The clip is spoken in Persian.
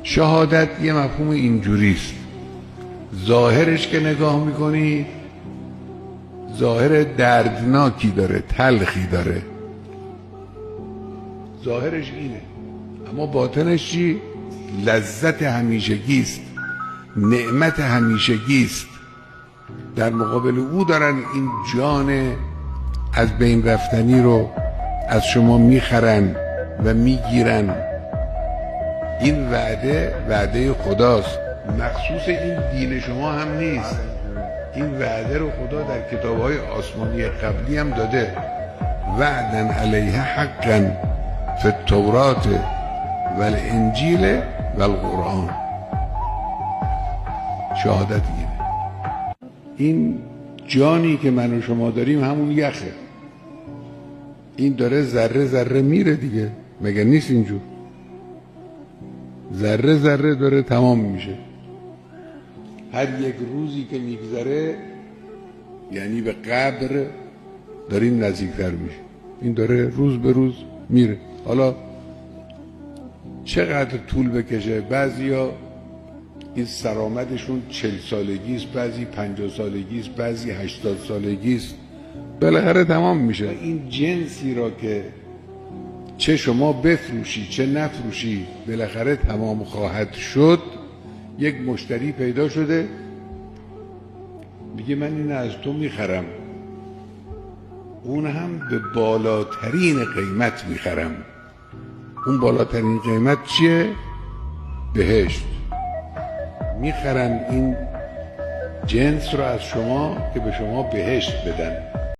شهادت یه مفهوم اینجوریست، ظاهرش که نگاه میکنی ظاهر دردناکی داره، تلخی داره، ظاهرش اینه، اما باطنش چی؟ لذت همیشگیست، نعمت همیشگیست. در مقابل او دارن این جان از بین رفتنی رو از شما میخرن و میگیرن. این وعده خداست، مخصوص این دین شما هم نیست. این وعده رو خدا در کتاب‌های آسمانی قبلی هم داده، وعدن علیه حقا فی التورات و الانجیل و القرآن. شهادت اینه. این جانی که من و شما داریم همون یخه، این داره ذره ذره میره دیگه، مگه نیست اینجور؟ ذره ذره داره تمام میشه. هر یک روزی که میگذره یعنی به قبر داریم نزدیکتر میشه. این داره روز به روز میره. حالا چقدر طول بکشه، بعضیا این سرآمدشون 40 سالگیست، بعضی 50 سالگیست، بعضی 80 سالگیست، بالاخره تمام میشه. این جنسی را که چه شما بفروشی چه نفروشی بالاخره تمام خواهد شد. یک مشتری پیدا شده میگه من این از تو میخرم، اون هم به بالاترین قیمت میخرم. اون بالاترین قیمت چیه؟ بهشت. میخرن این جنس رو از شما که به شما بهشت بدن.